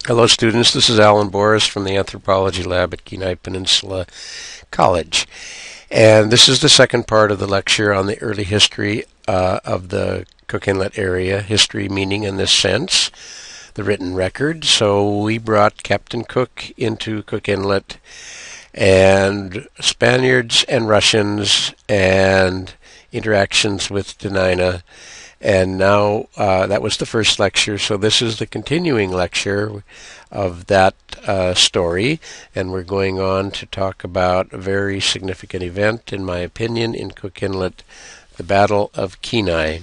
Hello students, this is Alan Boris from the Anthropology Lab at Kenai Peninsula College. And this is the second part of the lecture on the early history of the Cook Inlet area, history meaning in this sense, the written record. So we brought Captain Cook into Cook Inlet, and Spaniards and Russians and interactions with Denina. And now that was the first lecture, so this is the continuing lecture of that story, and we're going on to talk about a very significant event, in my opinion, in Cook Inlet, the Battle of Kenai.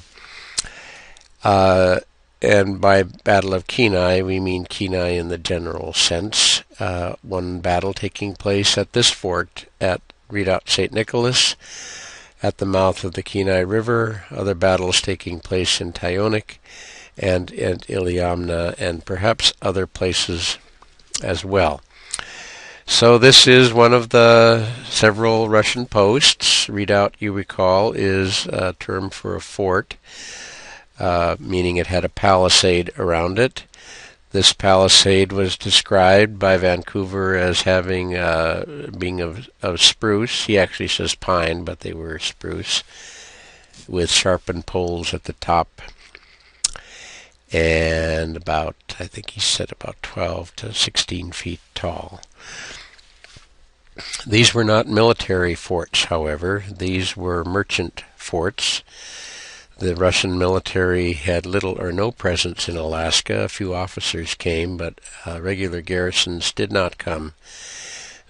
And by Battle of Kenai, we mean Kenai in the general sense. One battle taking place at this fort at Redoubt St. Nicholas, at the mouth of the Kenai River, other battles taking place in Tyonek and at Iliamna, and perhaps other places as well. So this is one of the several Russian posts. Redoubt, you recall, is a term for a fort, meaning it had a palisade around it. This palisade was described by Vancouver as having being of spruce. He actually says pine, but they were spruce, with sharpened poles at the top, and about, I think he said, about 12 to 16 feet tall. These were not military forts, however. These were merchant forts. The Russian military had little or no presence in Alaska. A few officers came, but regular garrisons did not come.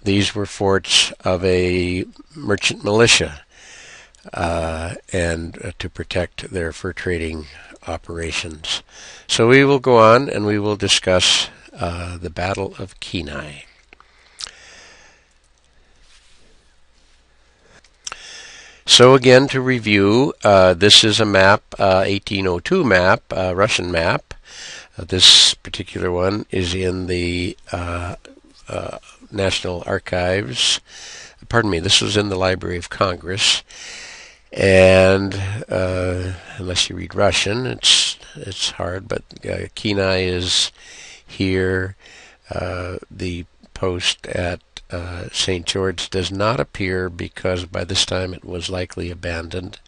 These were forts of a merchant militia and to protect their fur trading operations. So we will go on and we will discuss the Battle of Kenai. So again, to review, this is a map, 1802 map, Russian map. This particular one is in the National Archives. Pardon me, this was in the Library of Congress. And unless you read Russian, it's hard. But Kenai is here. The post at St. George does not appear because by this time it was likely abandoned.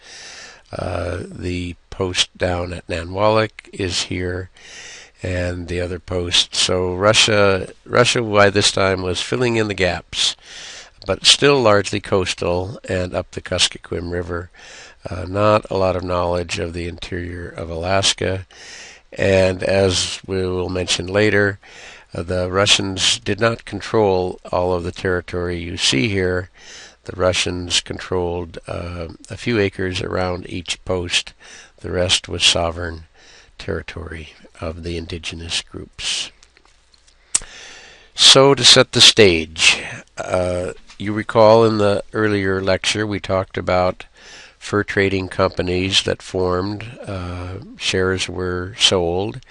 The post down at Nanwalek is here, and the other post. So Russia by this time was filling in the gaps, but still largely coastal and up the Kuskokwim River. Not a lot of knowledge of the interior of Alaska, and as we will mention later, the Russians did not control all of the territory you see here. The Russians controlled a few acres around each post. The rest was sovereign territory of the indigenous groups. So to set the stage, you recall in the earlier lecture we talked about fur trading companies that formed. Shares were sold.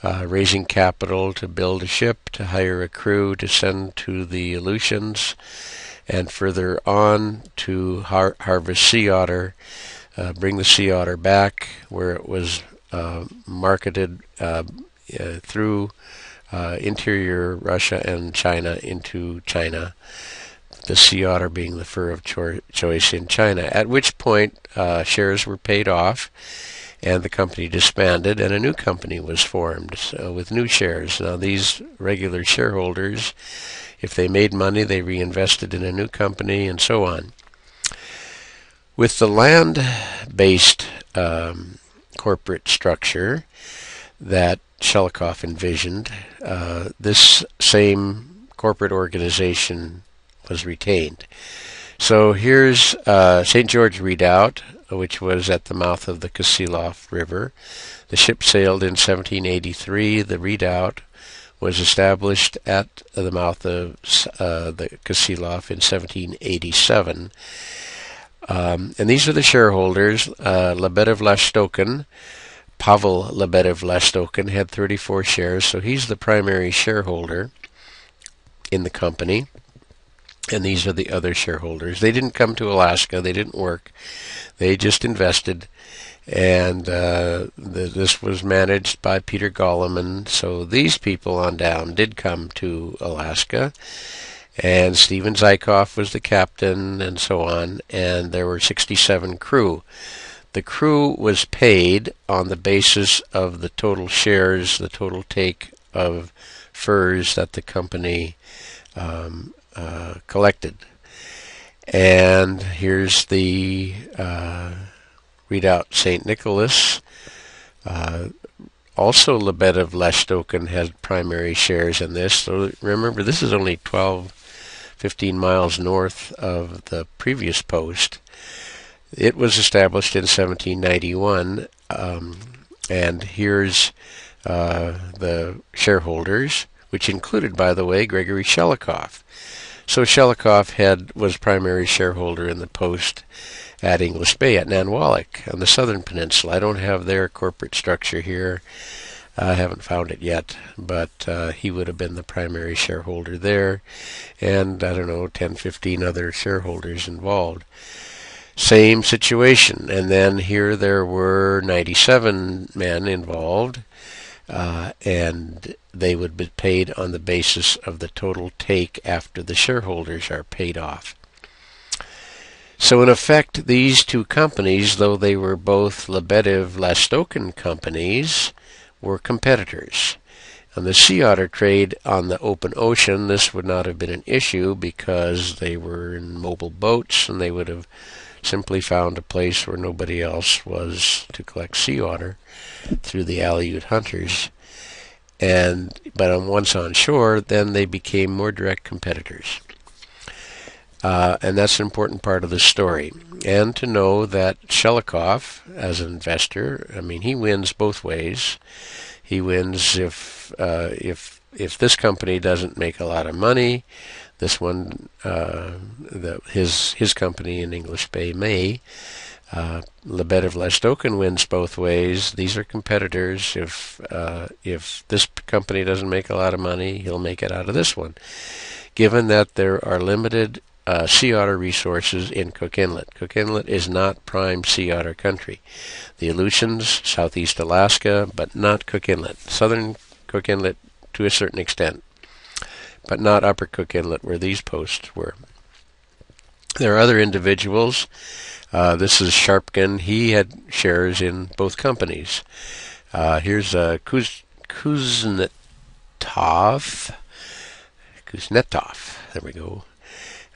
Raising capital to build a ship, to hire a crew, to send to the Aleutians, and further on to harvest sea otter, bring the sea otter back where it was marketed through interior Russia and China into China, the sea otter being the fur of choice in China, at which point shares were paid off, and the company disbanded, and a new company was formed with new shares. Now these regular shareholders, if they made money, they reinvested in a new company, and so on. With the land-based corporate structure that Shelikoff envisioned, this same corporate organization was retained. So here's St. George Redoubt, which was at the mouth of the Kusilov River. The ship sailed in 1783. The redoubt was established at the mouth of the Kusilov in 1787. And these are the shareholders. Lebedev-Lashtokin, Pavel Lebedev-Lashtokin, had 34 shares, so he's the primary shareholder in the company. And these are the other shareholders. They didn't come to Alaska. They didn't work. They just invested And this was managed by Peter Golleman. So these people on down did come to Alaska, and Steven Zykoff was the captain, and so on. And there were 67 crew. The crew was paid on the basis of the total shares, the total take of furs that the company collected. And here's the Redoubt St. Nicholas. Also, Lebedev Lestokin had primary shares in this. So remember, this is only 15 miles north of the previous post. It was established in 1791, and here's the shareholders, which included, by the way, Gregory Shelikoff. So Shelikoff was primary shareholder in the post at English Bay at Nanwalek on the southern peninsula. I don't have their corporate structure here. I haven't found it yet, but he would have been the primary shareholder there, and I don't know, 10, 15 other shareholders involved. Same situation, and then here there were 97 men involved, and they would be paid on the basis of the total take after the shareholders are paid off. So in effect, these two companies, though they were both Lebedev-Lastokin companies, were competitors. On the sea otter trade on the open ocean, this would not have been an issue because they were in mobile boats, and they would have simply found a place where nobody else was to collect sea otter through the Aleut hunters. But once on shore, then they became more direct competitors. And that's an important part of the story. And to know that Shelikoff, as an investor, I mean, he wins both ways. He wins if this company doesn't make a lot of money. This one, his company in English Bay may. Lebedev-Lastokin wins both ways. These are competitors. If this company doesn't make a lot of money, he'll make it out of this one. Given that there are limited sea otter resources in Cook Inlet. Cook Inlet is not prime sea otter country. The Aleutians, southeast Alaska, but not Cook Inlet. Southern Cook Inlet to a certain extent, but not Upper Cook Inlet where these posts were. There are other individuals. This is Sharpkin. He had shares in both companies. Here's Kuznetsov. There we go.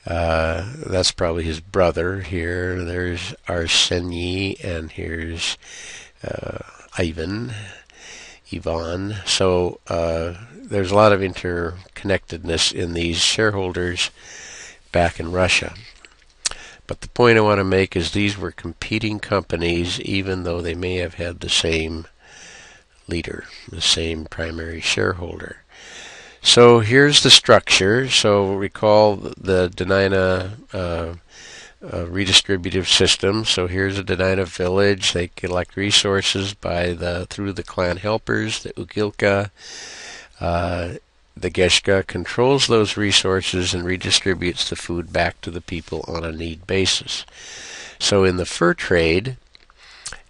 That's probably his brother here. There's Arseny, and here's Ivan. So there's a lot of interconnectedness in these shareholders back in Russia. But the point I want to make is these were competing companies, even though they may have had the same leader, the same primary shareholder. So here's the structure. So recall the Dena'ina redistributive system. So here's a Dena'ina village. They collect resources through the clan helpers, the Ukilka. The Geshka controls those resources and redistributes the food back to the people on a need basis. So in the fur trade,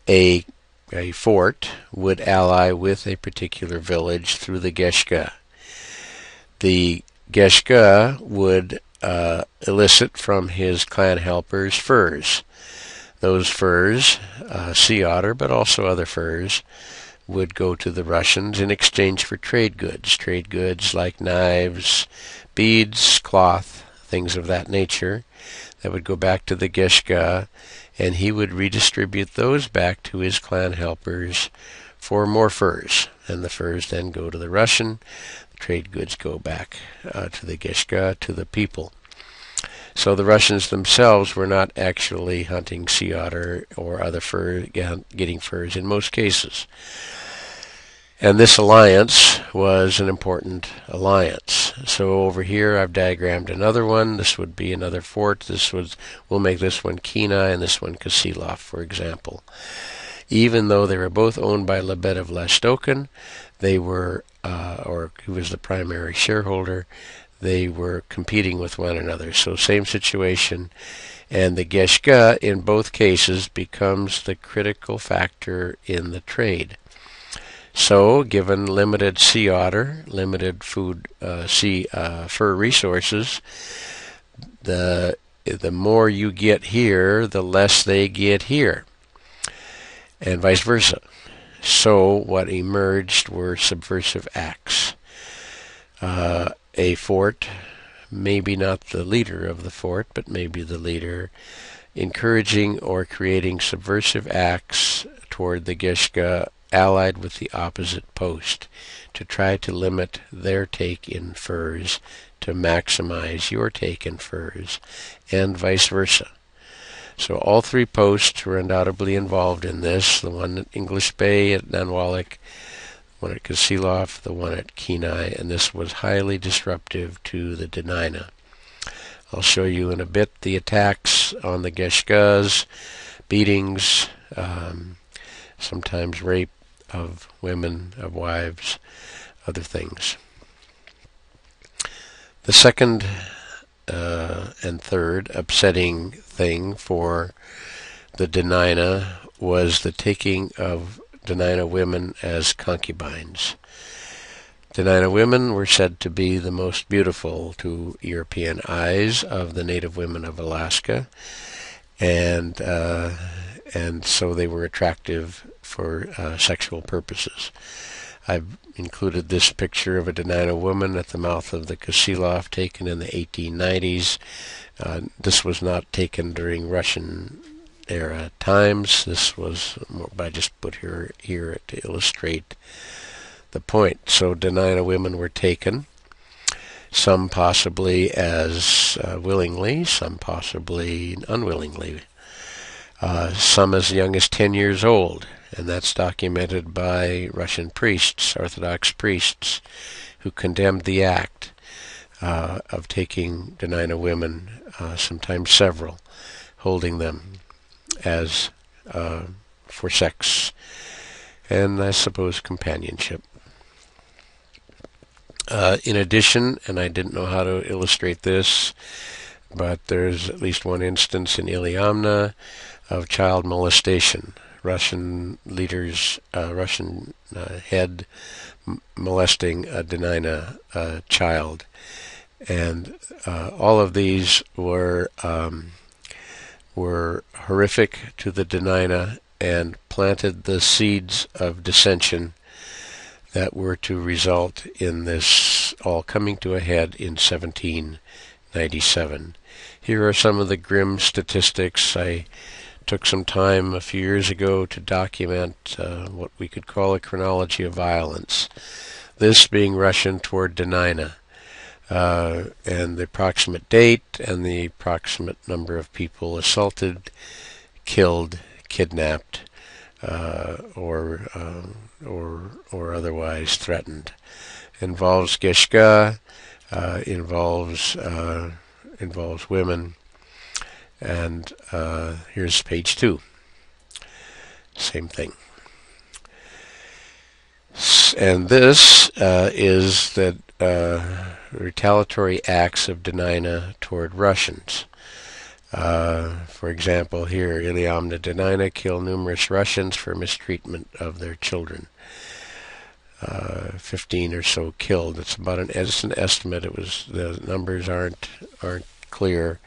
a fort would ally with a particular village through the Geshka. The Geshka would elicit from his clan helpers furs. Those furs, sea otter, but also other furs, would go to the Russians in exchange for trade goods like knives, beads, cloth, things of that nature, that would go back to the Geshka, and he would redistribute those back to his clan helpers for more furs, and the furs then go to the Russian. The trade goods go back to the Geshka, to the people. So the Russians themselves were not actually hunting sea otter or other fur, getting furs in most cases. And this alliance was an important alliance. So over here I've diagrammed another one. This would be another fort. We'll make this one Kenai and this one Kasilov, for example. Even though they were both owned by Lebedev-Lastokin, they were, or who was the primary shareholder, they were competing with one another. So same situation, and the Geshka in both cases becomes the critical factor in the trade. So, given limited sea otter, limited food, fur resources, the more you get here, the less they get here, and vice versa. So, what emerged were subversive acts. A fort, maybe not the leader of the fort, but maybe the leader, encouraging or creating subversive acts toward the Geshka allied with the opposite post to try to limit their take in furs to maximize your take in furs, and vice versa. So all three posts were undoubtedly involved in this, the one at English Bay, at Nanwalek, the one at Kasilof, the one at Kenai, and this was highly disruptive to the Dena'ina. I'll show you in a bit the attacks on the Geshkas, beatings, sometimes rape of women, of wives, other things. The second and third upsetting thing for the Dena'ina was the taking of Dena'ina women as concubines. Dena'ina women were said to be the most beautiful to European eyes of the native women of Alaska, and so they were attractive for sexual purposes. I've included this picture of a Dena'ina woman at the mouth of the Kasilof, taken in the 1890s. This was not taken during Russian era times. This was, I just put her here to illustrate the point. So Dena'ina women were taken, some possibly as willingly, some possibly unwillingly, some as young as 10 years old. And that's documented by Russian priests, Orthodox priests, who condemned the act of taking Dena'ina women, sometimes several, holding them as for sex and, I suppose, companionship. In addition, and I didn't know how to illustrate this, but there's at least one instance in Iliamna of child molestation. Russian leaders, Russian head molesting a Dena'ina child, and all of these were horrific to the Dena'ina and planted the seeds of dissension that were to result in this all coming to a head in 1797. Here are some of the grim statistics. I took some time a few years ago to document what we could call a chronology of violence. This being Russian toward Dena'ina, and the approximate date and the approximate number of people assaulted, killed, kidnapped, or otherwise threatened. Involves Geshka, involves women. And here's page 2. Same thing. And this is the retaliatory acts of Dena'ina toward Russians. For example, here, Iliamna Dena'ina kill numerous Russians for mistreatment of their children. 15 or so killed. It's about an estimate. The numbers aren't clear.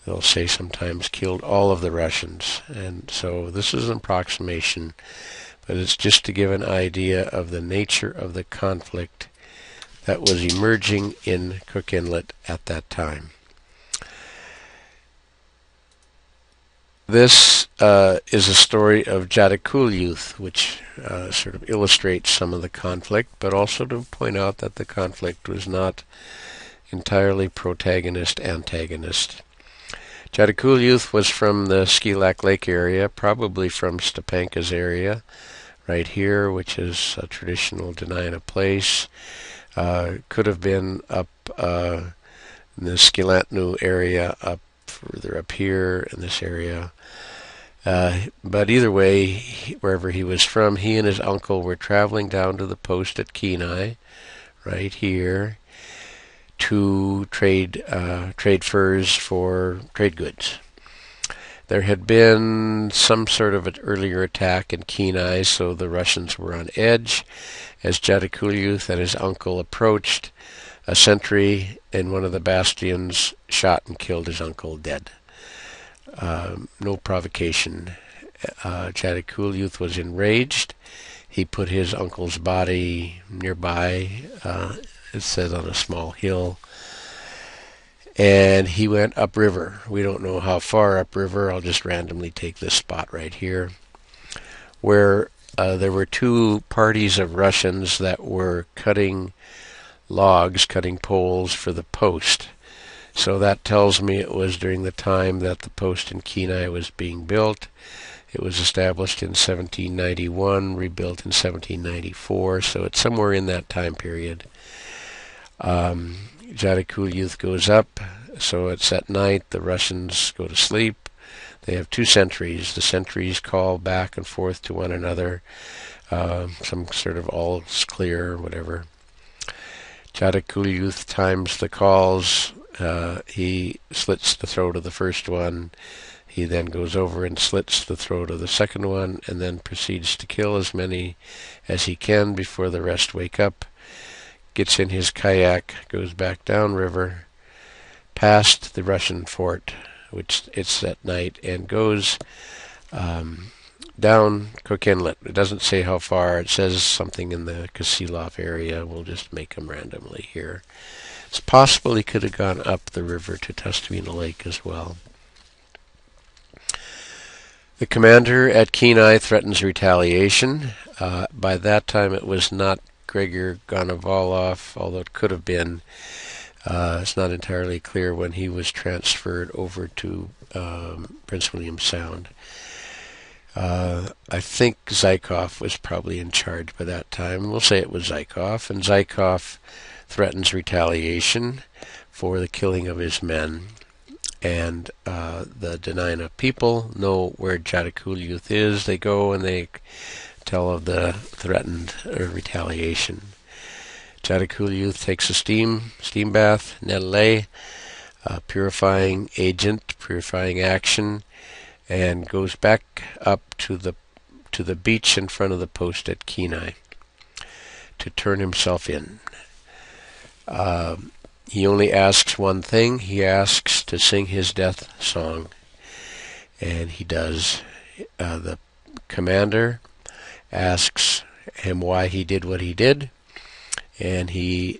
They'll say sometimes killed all of the Russians. And so this is an approximation, but it's just to give an idea of the nature of the conflict that was emerging in Cook Inlet at that time. This is a story of Jadakul youth, which sort of illustrates some of the conflict, but also to point out that the conflict was not entirely protagonist-antagonist. Jadakul youth was from the Skilak Lake area, probably from Stepanka's area, right here, which is a traditional Dena'ina place. Could have been up in the Skilantnu area, up further up here in this area. But either way, wherever he was from, he and his uncle were traveling down to the post at Kenai, right here, to trade furs for trade goods. There had been some sort of an earlier attack in Kenai, so the Russians were on edge. As Jadikulyuth and his uncle approached, a sentry in one of the bastions shot and killed his uncle dead. No provocation. Jadikulyuth was enraged. He put his uncle's body nearby, it says on a small hill, and he went upriver. We don't know how far upriver. I'll just randomly take this spot right here, where there were two parties of Russians that were cutting logs, cutting poles for the post. So that tells me it was during the time that the post in Kenai was being built. It was established in 1791, rebuilt in 1794, so it's somewhere in that time period. Jadikulyuth goes up, so it's at night. The Russians go to sleep. They have two sentries. The sentries call back and forth to one another, some sort of all's clear or whatever. Jadikulyuth times the calls. He slits the throat of the first one. He then goes over and slits the throat of the second one, and then proceeds to kill as many as he can before the rest wake up. Gets in his kayak, goes back downriver, past the Russian fort, which it's at night, and goes down Cook Inlet. It doesn't say how far. It says something in the Kasilov area. We'll just make them randomly here. It's possible he could have gone up the river to Tustumena Lake as well. The commander at Kenai threatens retaliation. By that time it was not Gregor Gonovalov, although it could have been. It's not entirely clear when he was transferred over to Prince William Sound. I think Zykov was probably in charge by that time. We'll say it was Zykov, and Zykov threatens retaliation for the killing of his men. And the Dena'ina people know where Jadikulyuth is. They go and they tell of the threatened retaliation. Jadikulyuth takes a steam bath, Nelele, purifying agent, purifying action, and goes back up to the beach in front of the post at Kenai to turn himself in. He only asks one thing. He asks to sing his death song, and he does. The commander asks him why he did what he did, and he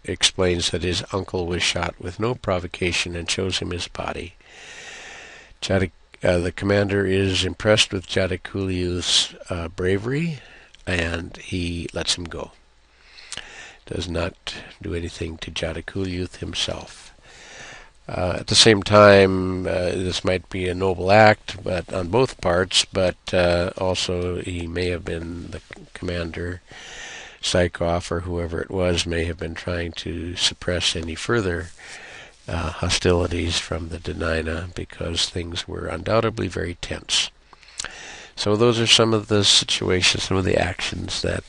explains that his uncle was shot with no provocation and shows him his body. The commander is impressed with Jadikulyuth's bravery, and he lets him go. Does not do anything to Jadikulyuth himself. At the same time, this might be a noble act, but on both parts, but also he may have been the commander, Zykov, or whoever it was, may have been trying to suppress any further hostilities from the Dena'ina, because things were undoubtedly very tense. So those are some of the situations, some of the actions that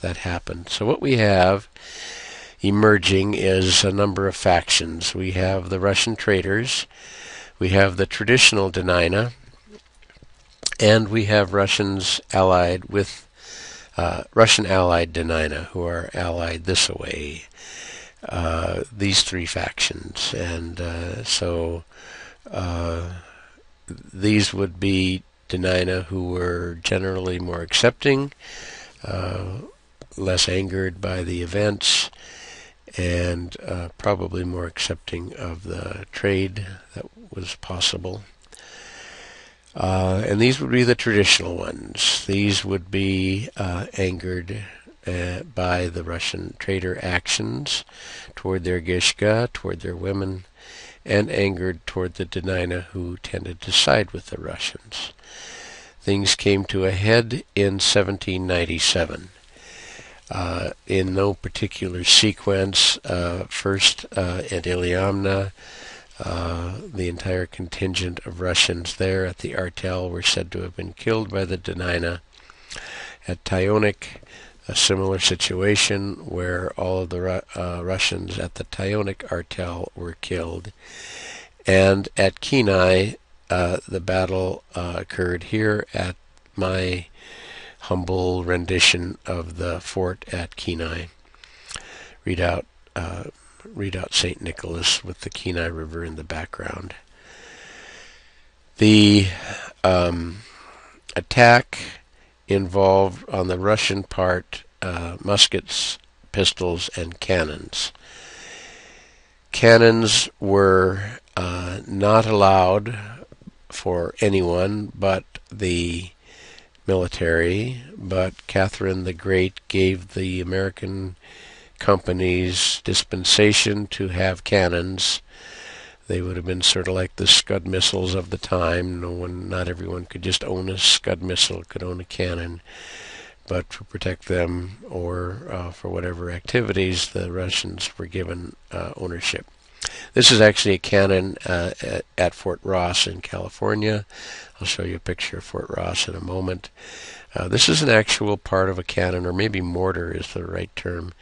happened. So what we have emerging is a number of factions. We have the Russian traders, we have the traditional Dena'ina, and we have Russians allied with Russian allied Dena'ina, who are allied this way. These three factions, and so these would be Dena'ina who were generally more accepting, less angered by the events, and probably more accepting of the trade that was possible. And these would be the traditional ones. These would be angered by the Russian trader actions toward their Gishga, toward their women, and angered toward the Dena'ina who tended to side with the Russians. Things came to a head in 1797. In no particular sequence, first at Iliamna, the entire contingent of Russians there at the Artel were said to have been killed by the Dena'ina. At Tyonik, a similar situation where all of the Russians at the Tyonik Artel were killed. And at Kenai, the battle occurred here at my humble rendition of the fort at Kenai. Redoubt St. Nicholas with the Kenai River in the background. The attack involved on the Russian part muskets, pistols, and cannons. Cannons were not allowed for anyone but the military, but Catherine the Great gave the American companies dispensation to have cannons. They would have been sort of like the Scud missiles of the time. Not everyone could just own a Scud missile, could own a cannon. But to protect them or for whatever activities, the Russians were given ownership. This is actually a cannon at Fort Ross in California. I'll show you a picture of Fort Ross in a moment. This is an actual part of a cannon, or maybe mortar is the right term,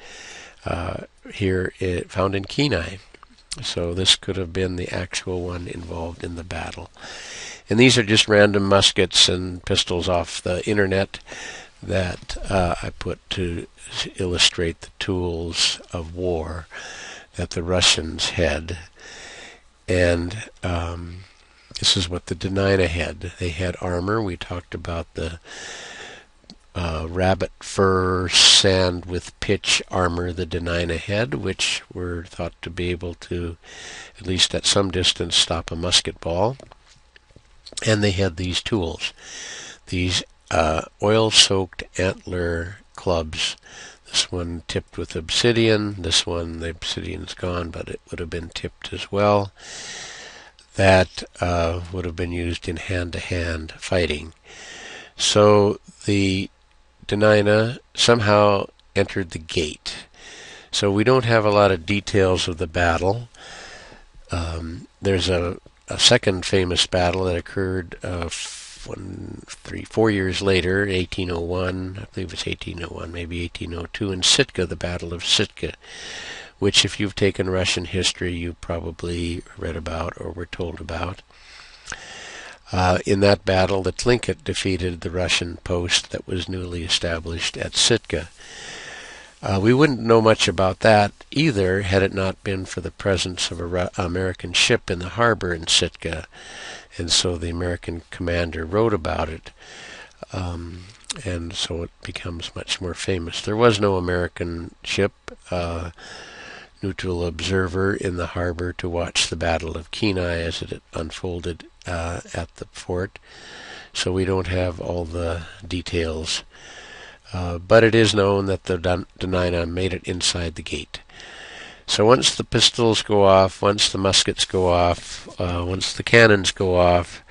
found in Kenai. So this could have been the actual one involved in the battle. And these are just random muskets and pistols off the internet that I put to illustrate the tools of war that the Russians had. And this is what the Denina had. They had armor. We talked about the rabbit fur sand with pitch armor the Denina had, which were thought to be able to, at least at some distance, stop a musket ball. And they had these tools, these oil-soaked antler clubs. This one tipped with obsidian. This one, the obsidian's gone, but it would have been tipped as well. That would have been used in hand-to-hand fighting. So the Denina somehow entered the gate. So we don't have a lot of details of the battle. There's a second famous battle that occurred 4 years later, 1801, I believe it's 1801, maybe 1802, in Sitka, the Battle of Sitka, which if you've taken Russian history, you probably read about or were told about. In that battle, the Tlingit defeated the Russian post that was newly established at Sitka. We wouldn't know much about that either had it not been for the presence of an American ship in the harbor in Sitka. And so the American commander wrote about it, and so it becomes much more famous. There was no American ship, neutral observer in the harbor to watch the Battle of Kenai as it unfolded at the fort, so we don't have all the details. But it is known that the Denina made it inside the gate. So once the pistols go off, once the muskets go off, once the cannons go off,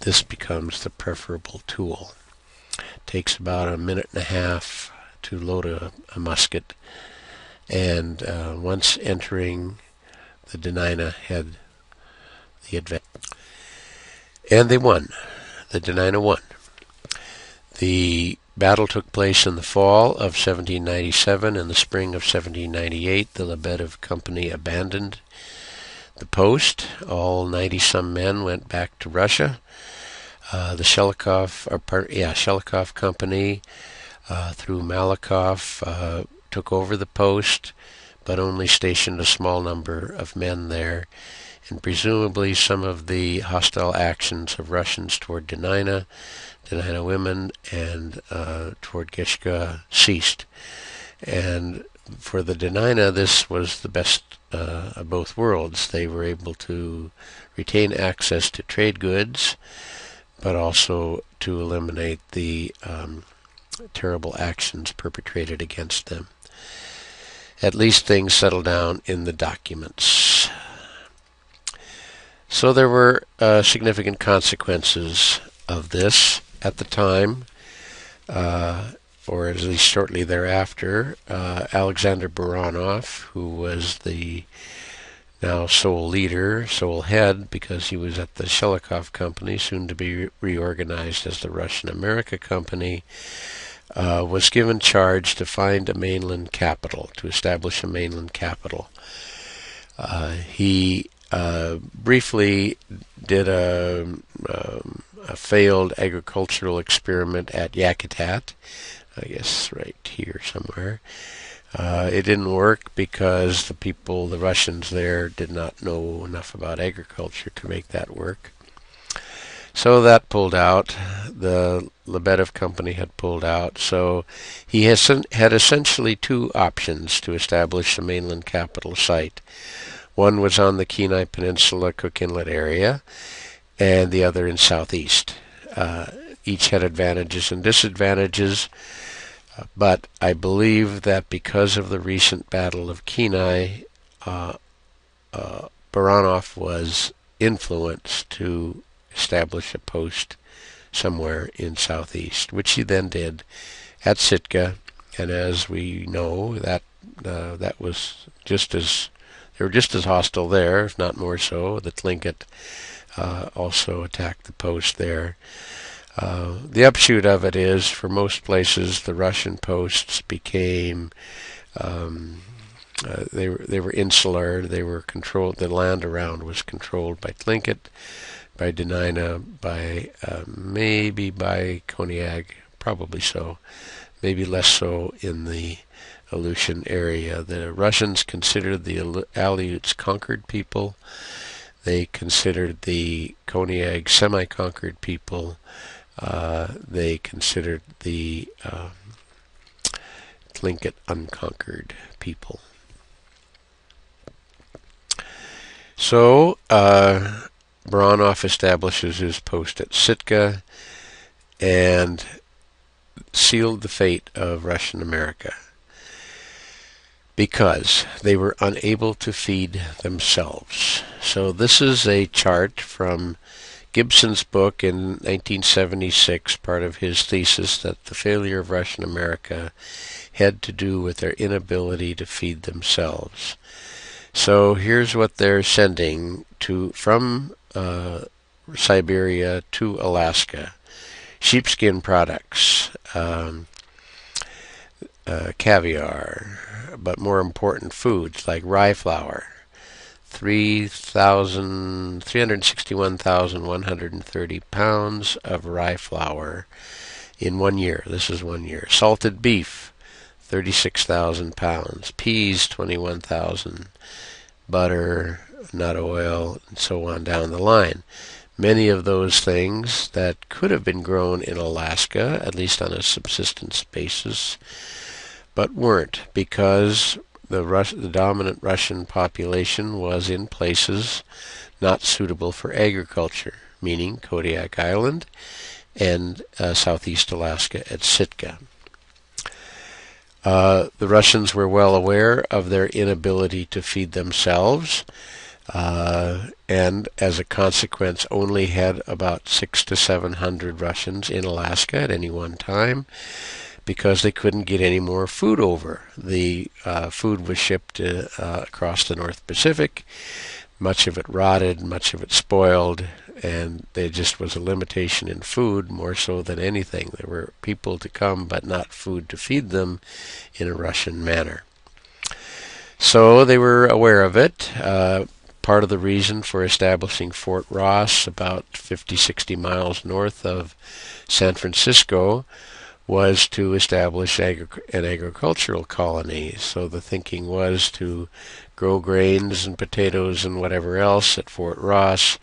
this becomes the preferable tool. It takes about a minute and a half to load a musket, and once entering, the Denina had the advantage. And they won. The Denina won. The battle took place in the fall of 1797. In the spring of 1798, the Lebedev Company abandoned the post. All 90-some men went back to Russia. The Shelikov Company, through Malakoff, took over the post, but only stationed a small number of men there. And presumably some of the hostile actions of Russians toward Denina women, and toward Geshka ceased. And for the Denina, this was the best of both worlds. They were able to retain access to trade goods, but also to eliminate the terrible actions perpetrated against them. At least things settled down in the documents. So there were significant consequences of this at the time, or at least shortly thereafter. Alexander Baranov, who was the now sole leader, sole head, because he was at the Shelikov Company, soon to be reorganized as the Russian America Company, was given charge to find a mainland capital, to establish a mainland capital. He briefly did a failed agricultural experiment at Yakutat, I guess right here somewhere. It didn't work because the Russians there, did not know enough about agriculture to make that work. So that pulled out. The Lebedev company had pulled out. So he had essentially two options to establish the mainland capital site. One was on the Kenai Peninsula, Cook Inlet area, and the other in southeast. Each had advantages and disadvantages, but I believe that because of the recent Battle of Kenai, Baranov was influenced to establish a post somewhere in southeast, which he then did at Sitka. And as we know, that was they were just as hostile there, if not more so. The Tlingit also attacked the post there. The upshot of it is, for most places, the Russian posts became they were insular. They were controlled. The land around was controlled by Tlingit, by Dena'ina, by maybe by Koniag, probably so, maybe less so in the Aleutian area. The Russians considered the Aleuts conquered people. They considered the Koniag semi-conquered people. They considered the Tlingit unconquered people. So Baranov establishes his post at Sitka and sealed the fate of Russian America because they were unable to feed themselves. So this is a chart from Gibson's book in 1976, part of his thesis that the failure of Russian America had to do with their inability to feed themselves. So here's what they're sending from Siberia to Alaska: sheepskin products, caviar, but more important foods like rye flour, 361,130 pounds of rye flour in 1 year. This is 1 year. Salted beef, 36,000 pounds. Peas, 21,000. Butter, nut oil, and so on down the line. Many of those things that could have been grown in Alaska, at least on a subsistence basis, but weren't, because the dominant Russian population was in places not suitable for agriculture, meaning Kodiak Island and southeast Alaska at Sitka. The Russians were well aware of their inability to feed themselves, and as a consequence only had about 600 to 700 Russians in Alaska at any one time, because they couldn't get any more food over. The food was shipped across the North Pacific. Much of it rotted, much of it spoiled, and there just was a limitation in food more so than anything. There were people to come, but not food to feed them in a Russian manner. So they were aware of it. Part of the reason for establishing Fort Ross, about 50, 60 miles north of San Francisco, was to establish an agricultural colony. So the thinking was to grow grains and potatoes and whatever else at Fort Ross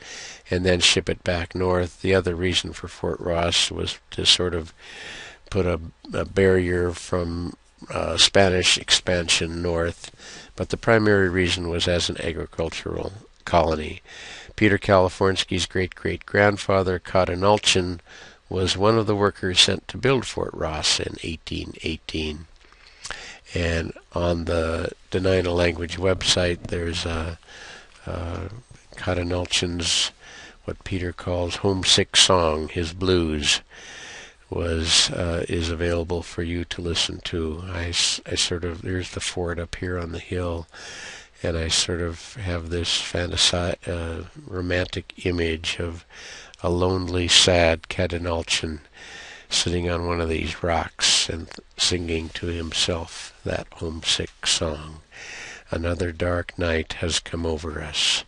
and then ship it back north. The other reason for Fort Ross was to sort of put a barrier from Spanish expansion north, but the primary reason was as an agricultural colony. Peter Kalifornsky's great-great-grandfather, Kadinalchin, was one of the workers sent to build Fort Ross in 1818. And on the Dena'ina language website, there's Kadinalchin's, what Peter calls homesick song, his blues, is available for you to listen to. I sort of, there's the fort up here on the hill, and I sort of have this romantic image of a lonely, sad Kadinalchin sitting on one of these rocks and singing to himself that homesick song. Another dark night has come over us.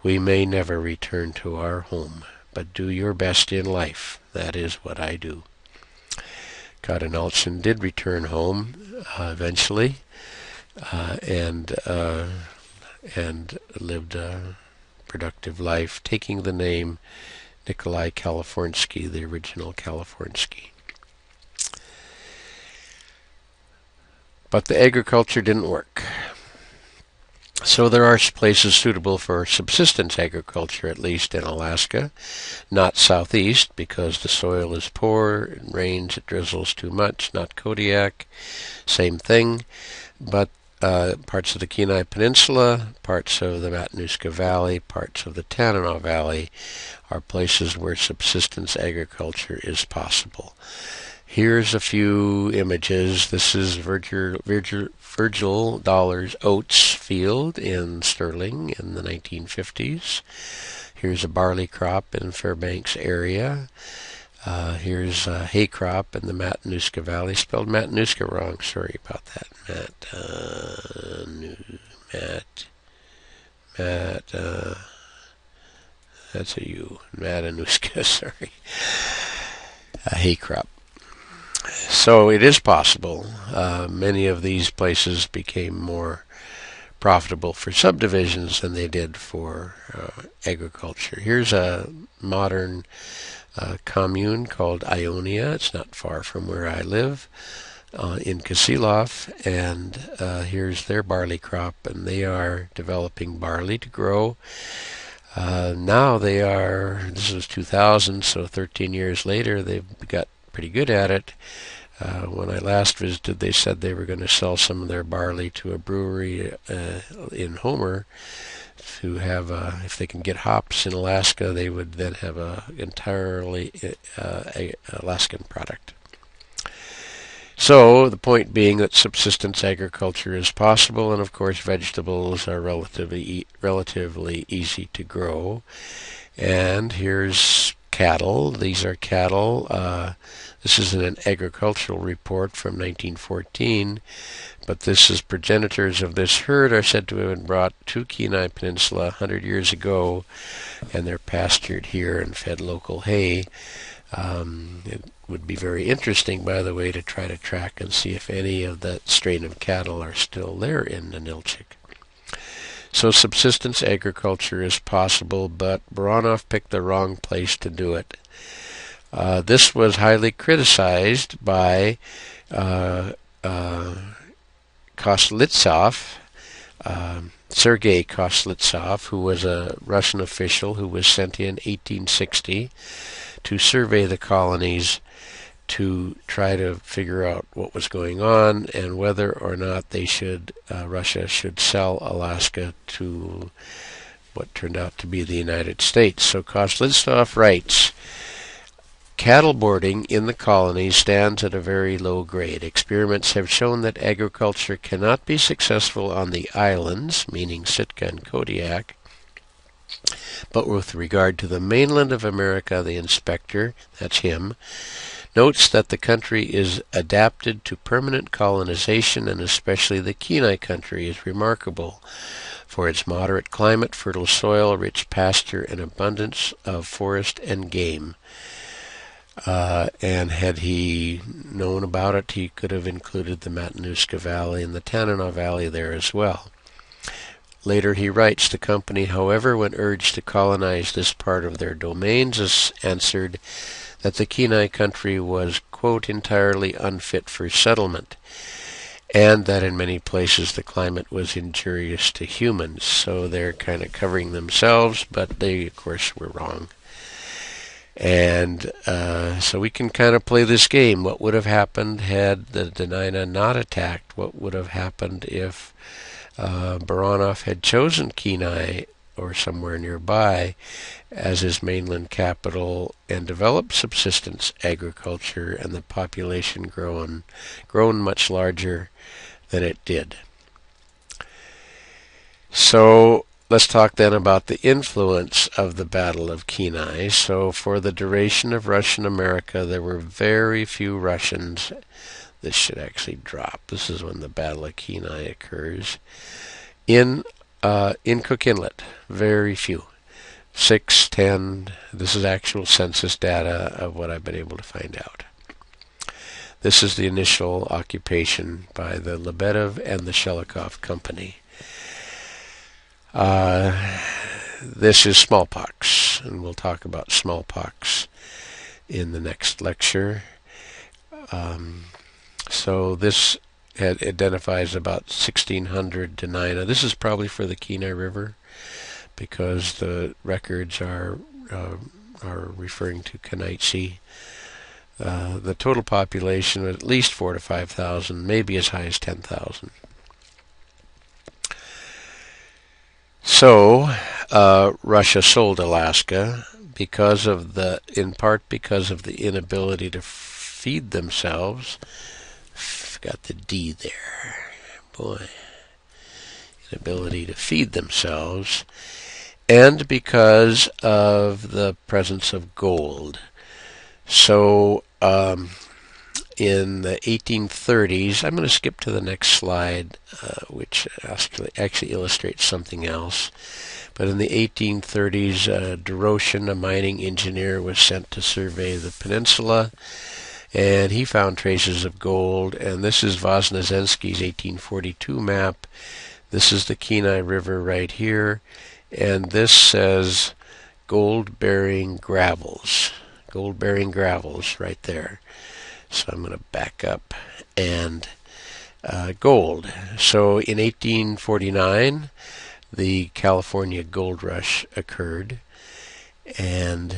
We may never return to our home, but do your best in life. That is what I do. Cotton Elchin did return home eventually, and lived a productive life, taking the name Nikolai Kalifornsky, the original Kalifornsky. But the agriculture didn't work. So there are places suitable for subsistence agriculture, at least in Alaska. Not southeast, because the soil is poor, it rains, it drizzles too much. Not Kodiak, same thing. But parts of the Kenai Peninsula, parts of the Matanuska Valley, parts of the Tanana Valley are places where subsistence agriculture is possible. Here's a few images. This is Virgil Dollar's oats field in Sterling in the 1950s. Here's a barley crop in Fairbanks area. Here's a hay crop in the Matanuska Valley. Spelled Matanuska wrong. Sorry about that. That's a U. Matanuska, sorry. A hay crop. So it is possible. Many of these places became more profitable for subdivisions than they did for agriculture. Here's a modern commune called Ionia. It's not far from where I live, in Kisilov, and here's their barley crop, and they are developing barley to grow. Now this was 2000, so 13 years later, they've got pretty good at it. When I last visited, they said they were going to sell some of their barley to a brewery in Homer to have, if they can get hops in Alaska, they would then have a entirely Alaskan product. So the point being that subsistence agriculture is possible, and of course vegetables are relatively easy to grow. And here's cattle. These are cattle. This is an agricultural report from 1914, but this is progenitors of this herd are said to have been brought to Kenai Peninsula 100 years ago, and they're pastured here and fed local hay. It would be very interesting, by the way, to try to track and see if any of that strain of cattle are still there in Ninilchik. So subsistence agriculture is possible, but Baranov picked the wrong place to do it. This was highly criticized by Koslitsov, Sergei Koslitsov, who was a Russian official who was sent in 1860 to survey the colonies to try to figure out what was going on and whether or not Russia should sell Alaska to what turned out to be the United States. So Koslitsov writes, cattle boarding in the colonies stands at a very low grade. Experiments have shown that agriculture cannot be successful on the islands, meaning Sitka and Kodiak, but with regard to the mainland of America, the inspector, that's him, notes that the country is adapted to permanent colonization, and especially the Kenai country is remarkable for its moderate climate, fertile soil, rich pasture, and abundance of forest and game. And had he known about it, he could have included the Matanuska Valley and the Tanana Valley there as well. Later he writes, the company, however, when urged to colonize this part of their domains, answered that the Kenai country was, quote, entirely unfit for settlement, and that in many places the climate was injurious to humans. So they're kind of covering themselves, but they, of course, were wrong. And so we can kind of play this game. What would have happened had the Dena'ina not attacked? What would have happened if Baranov had chosen Kenai or somewhere nearby as his mainland capital and developed subsistence agriculture, and the population grown much larger than it did? So let's talk then about the influence of the Battle of Kenai. So for the duration of Russian America, there were very few Russians. This should actually drop. This is when the Battle of Kenai occurs. In Cook Inlet, very few. 6, 10. This is actual census data of what I've been able to find out. This is the initial occupation by the Lebedev and the Shelikoff Company. This is smallpox, and we'll talk about smallpox in the next lecture. So this identifies about 1,600 Dena'ina. This is probably for the Kenai River, because the records are referring to Kenaitse. The total population was at least 4,000 to 5,000, maybe as high as 10,000. So Russia sold Alaska in part because of the inability to feed themselves. Got the D there, boy. Inability to feed themselves, and because of the presence of gold. So in the 1830s, I'm going to skip to the next slide, which actually illustrates something else. But in the 1830s, Doroshin, a mining engineer, was sent to survey the peninsula, and he found traces of gold. And this is Voznesensky's 1842 map. This is the Kenai River right here, and this says gold-bearing gravels. Gold-bearing gravels right there. So I'm going to back up and gold. So in 1849, the California gold rush occurred, and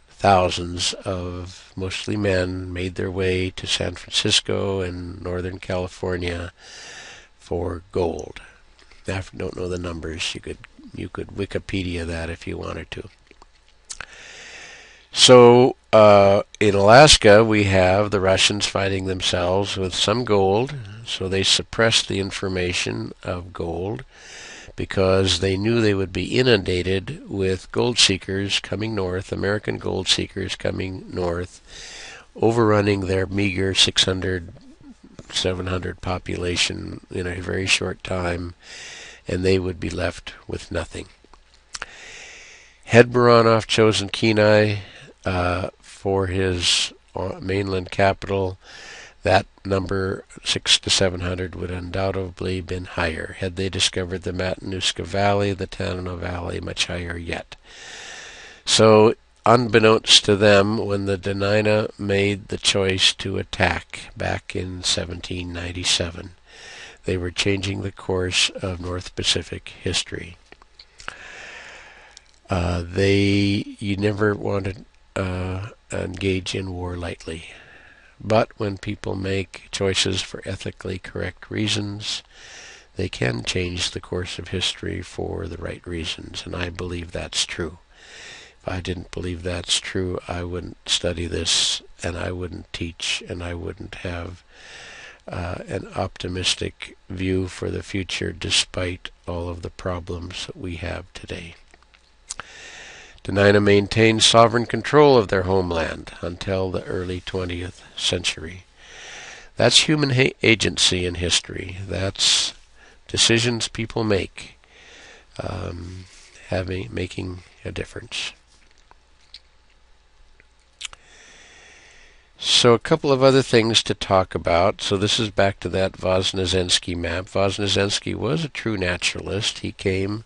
thousands of mostly men made their way to San Francisco and Northern California for gold. I don't know the numbers. You could Wikipedia that if you wanted to. So in Alaska, we have the Russians fighting themselves with some gold. So they suppressed the information of gold because they knew they would be inundated with gold seekers coming north, American gold seekers coming north, overrunning their meager 600, 700 population in a very short time, and they would be left with nothing. Had Baranov chosen Kenai for his mainland capital, that number, 600 to 700, would undoubtedly have been higher. Had they discovered the Matanuska Valley, the Tanana Valley, much higher yet. So, unbeknownst to them, when the Dena'ina made the choice to attack back in 1797, they were changing the course of North Pacific history. You never want to engage in war lightly. But when people make choices for ethically correct reasons, they can change the course of history for the right reasons, and I believe that's true. If I didn't believe that's true, I wouldn't study this, and I wouldn't teach, and I wouldn't have an optimistic view for the future despite all of the problems that we have today. Dena'ina maintained sovereign control of their homeland until the early 20th century. That's human agency in history. That's decisions people make, making a difference. So a couple of other things to talk about. So this is back to that Voznesensky map. Voznesensky was a true naturalist. He came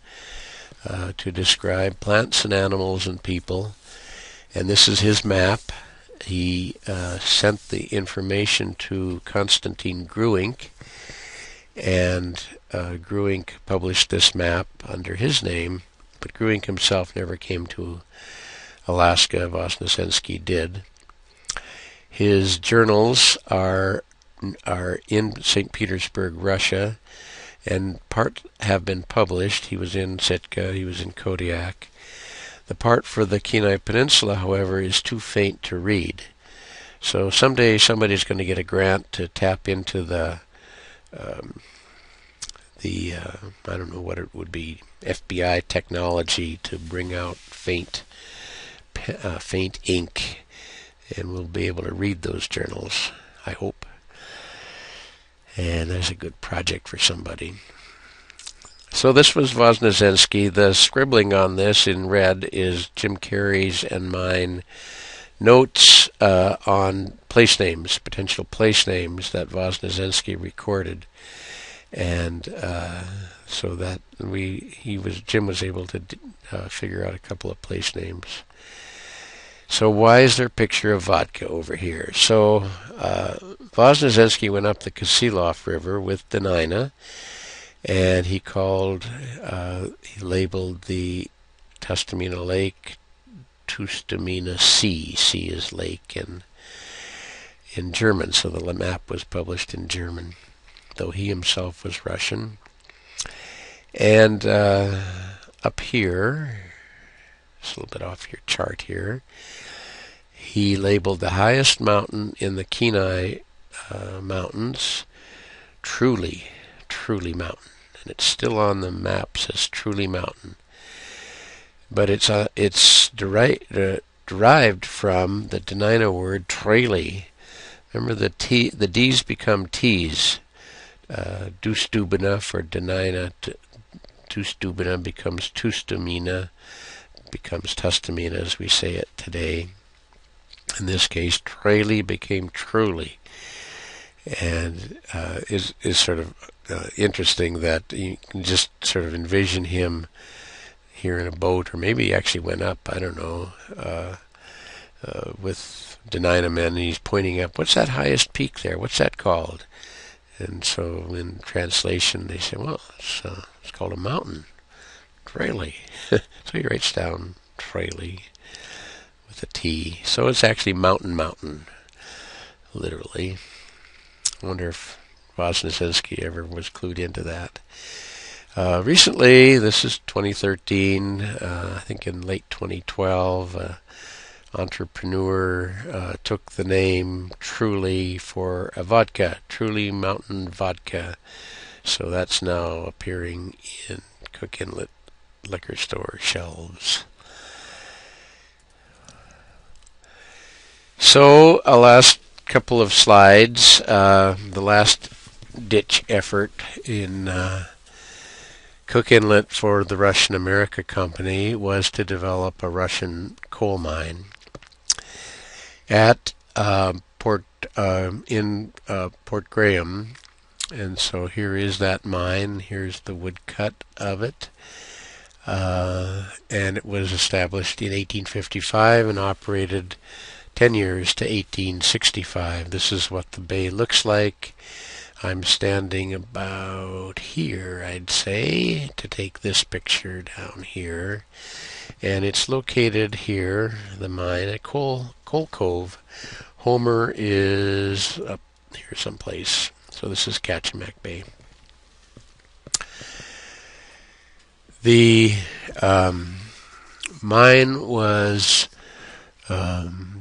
to describe plants and animals and people, and this is his map. He sent the information to Konstantin Gruink, and Gruink published this map under his name, but Gruink himself never came to Alaska. Voznesensky did. His journals are in St. Petersburg, Russia, and part have been published. He was in Sitka, he was in Kodiak. The part for the Kenai Peninsula, however, is too faint to read. So someday somebody's going to get a grant to tap into the the I don't know what it would be, FBI technology to bring out faint ink, and we'll be able to read those journals, I hope. And that's a good project for somebody. So this was Voznesensky. The scribbling on this in red is Jim Carrey's and mine notes on place names, potential place names that Voznesensky recorded, and so that Jim was able to figure out a couple of place names. So why is there a picture of vodka over here? So Voznesensky went up the Kisilov River with Denina, and he labeled the Tustumena Lake Tustumena Sea. Sea is lake in German, so the map was published in German, though he himself was Russian. And up here, just a little bit off your chart here, he labeled the highest mountain in the Kenai Mountains Truly Mountain. And it's still on the map, says Truly Mountain. But it's derived from the Denina word Traili. Remember, the D's become T's. Dustubina for Denina. Tustubina becomes Tustumena, becomes Tustumena as we say it today. In this case, Traili became Truly, and is sort of interesting that you can just sort of envision him here in a boat, or maybe he actually went up, I don't know, with Denina men, and he's pointing up, what's that highest peak there? What's that called? And so in translation they say, well, it's called a mountain, Traili. So he writes down Traili with a T. So it's actually mountain, literally. I wonder if Voznesensky ever was clued into that. Recently, this is 2013, I think in late 2012, entrepreneur took the name Truly for a vodka, Truly Mountain Vodka. So that's now appearing in Cook Inlet liquor store shelves. So a last couple of slides. The last ditch effort in Cook Inlet for the Russian America Company was to develop a Russian coal mine at Port Graham, and so here is that mine. Here's the woodcut of it, and it was established in 1855 and operated 10 years to 1865. This is what the bay looks like. I'm standing about here, I'd say, to take this picture down here. And it's located here, the mine at Coal Cove. Homer is up here someplace. So this is Kachemak Bay. The mine was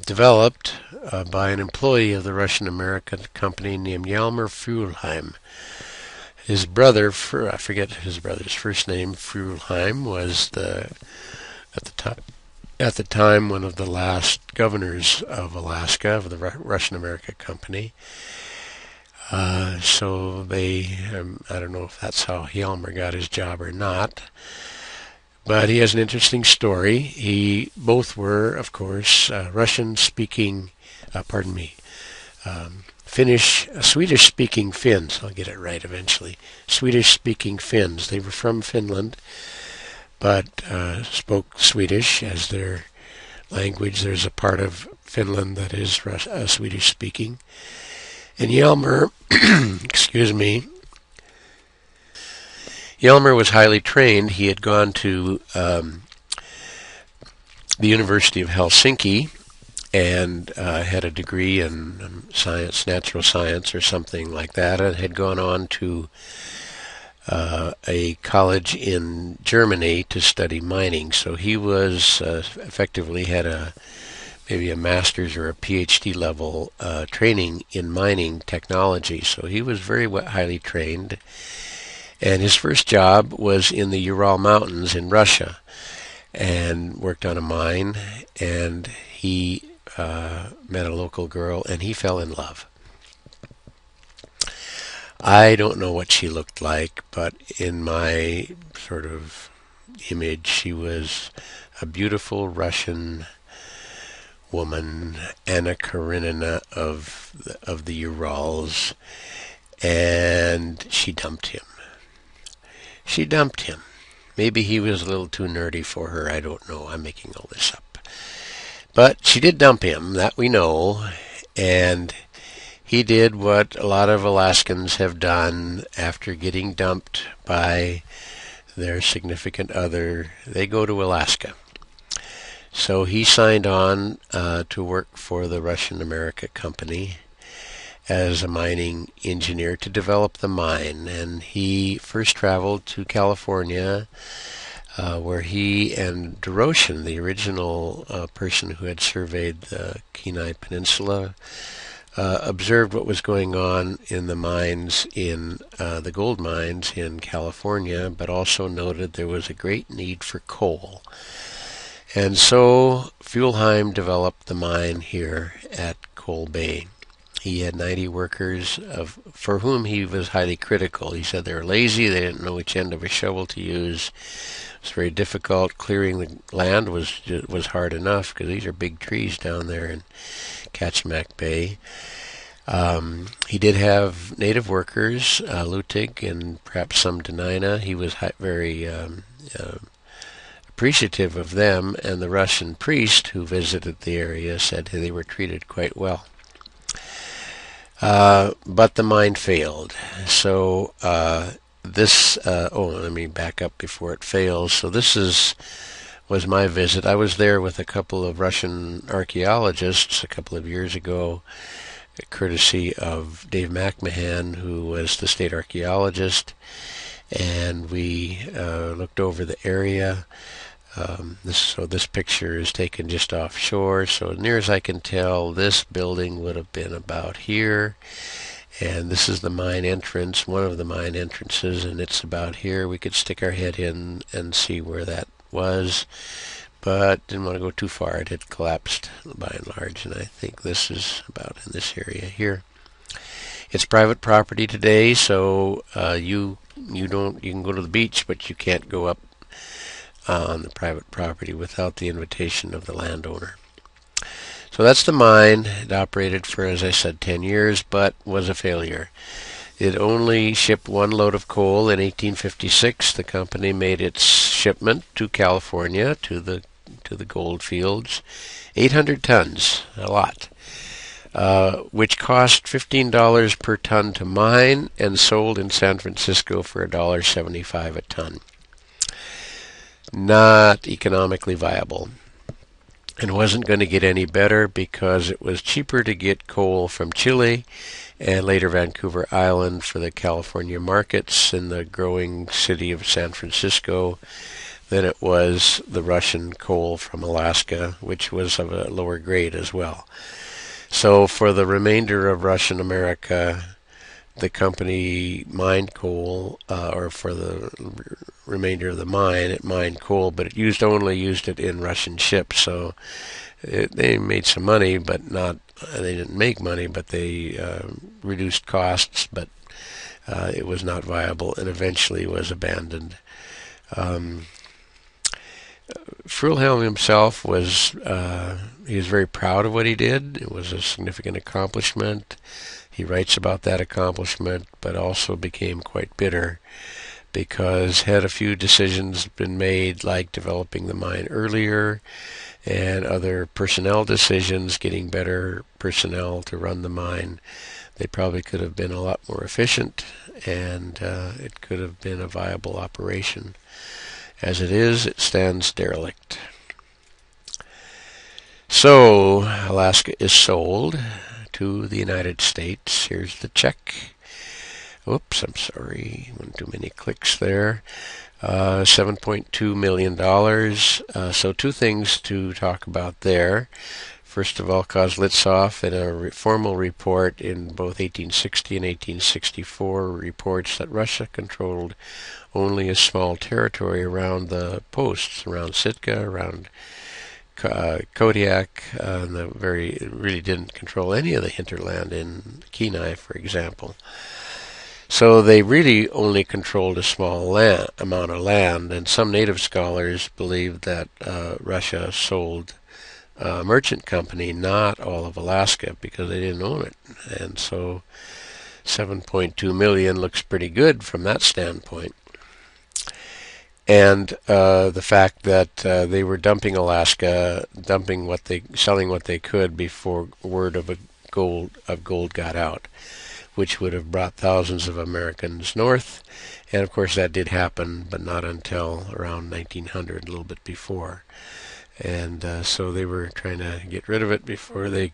developed by an employee of the Russian American Company named Yalmar Fuhlheim. His brother, I forget his brother's first name, Fuhlheim, was at the time one of the last governors of Alaska, of the Russian American Company. So they, I don't know if that's how Hjalmar got his job or not, but he has an interesting story. Both were, of course, Russian-speaking, Swedish-speaking Finns. I'll get it right eventually. Swedish-speaking Finns. They were from Finland, but spoke Swedish as their language. There's a part of Finland that is Swedish-speaking. And Hjalmar, Hjalmar was highly trained. He had gone to the University of Helsinki and had a degree in science, natural science or something like that, and had gone on to a college in Germany to study mining. So he was effectively had maybe a master's or a PhD level training in mining technology. So he was very highly trained. And his first job was in the Ural Mountains in Russia, and worked on a mine, and he met a local girl, and he fell in love. I don't know what she looked like, but in my sort of image, she was a beautiful Russian woman, Anna Karenina of the Urals, and she dumped him. She dumped him. Maybe he was a little too nerdy for her. I don't know. I'm making all this up. But she did dump him, that we know, and he did what a lot of Alaskans have done after getting dumped by their significant other. They go to Alaska. So he signed on to work for the Russian America Company as a mining engineer to develop the mine. And he first traveled to California, where he and Doroshin, the original person who had surveyed the Kenai Peninsula, observed what was going on in the mines, in the gold mines in California, but also noted there was a great need for coal. And so Fuelheim developed the mine here at Coal Bay. He had 90 workers for whom he was highly critical. He said they were lazy, they didn't know which end of a shovel to use. It was very difficult. Clearing the land was hard enough because these are big trees down there in Kachemak Bay. He did have native workers, Lutig and perhaps some Denina. He was very appreciative of them, and the Russian priest who visited the area said they were treated quite well. But the mine failed. So let me back up before it fails. So this was my visit. I was there with a couple of Russian archaeologists a couple of years ago, courtesy of Dave McMahon, who was the state archaeologist, and we looked over the area. This picture is taken just offshore, so near as I can tell, this building would have been about here, and this is the mine entrance, one of the mine entrances, and it's about here. We could stick our head in and see where that was, but didn't want to go too far. It had collapsed by and large, and I think this is about in this area here. It's private property today, so you can go to the beach, but you can't go up on the private property without the invitation of the landowner. So that's the mine. It operated for, as I said, 10 years, but was a failure. It only shipped one load of coal in 1856. The company made its shipment to California, to the gold fields, 800 tons, a lot, which cost $15 per ton to mine and sold in San Francisco for $1.75 a ton. Not economically viable. And wasn't going to get any better because it was cheaper to get coal from Chile and later Vancouver Island for the California markets in the growing city of San Francisco than it was the Russian coal from Alaska, which was of a lower grade as well. So for the remainder of Russian America, the company mined coal, or for the remainder of the mine, it mined coal, but it only used it in Russian ships. So they made some money, but they didn't make money, but they reduced costs, but it was not viable and eventually was abandoned. Frühlhelm himself he was very proud of what he did. It was a significant accomplishment. He writes about that accomplishment, but also became quite bitter because had a few decisions been made, like developing the mine earlier and other personnel decisions, getting better personnel to run the mine, they probably could have been a lot more efficient, and it could have been a viable operation. As it is, it stands derelict. So, Alaska is sold to the United States. Here's the check. Oops, I'm sorry. One too many clicks there. $7.2 million. So two things to talk about there. first of all, Kozlitsov, in a formal report in both 1860 and 1864, reports that Russia controlled only a small territory around the posts, around Sitka, around Kodiak, and really didn't control any of the hinterland in Kenai, for example. So they really only controlled a small amount of land, and some native scholars believe that Russia sold a merchant company not all of Alaska because they didn't own it. And so 7.2 million looks pretty good from that standpoint. And the fact that they were dumping Alaska, selling what they could before word of gold got out, which would have brought thousands of Americans north. And of course that did happen, but not until around 1900, a little bit before. And so they were trying to get rid of it before they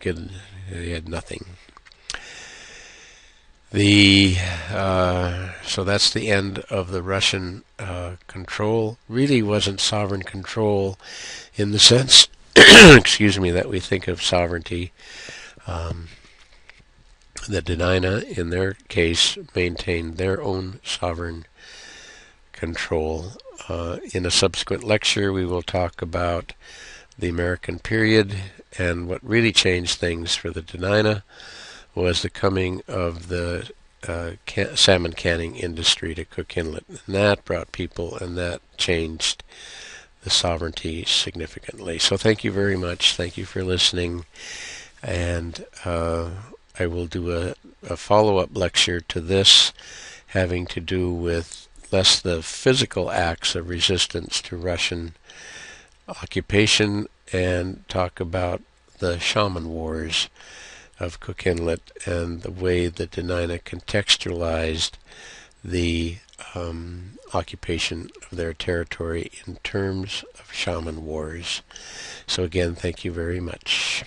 had nothing. So that's the end of the Russian control. Really wasn't sovereign control in the sense, excuse me, that we think of sovereignty. The Dena'ina, in their case, maintained their own sovereign control. In a subsequent lecture, we will talk about the American period, and what really changed things for the Dena'ina was the coming of the salmon canning industry to Cook Inlet. And that brought people, and that changed the sovereignty significantly. So thank you very much. Thank you for listening. And I will do a follow-up lecture to this, having to do with less the physical acts of resistance to Russian occupation, and talk about the shaman wars of Cook Inlet and the way that Dena'ina contextualized the occupation of their territory in terms of shaman wars. So again, thank you very much.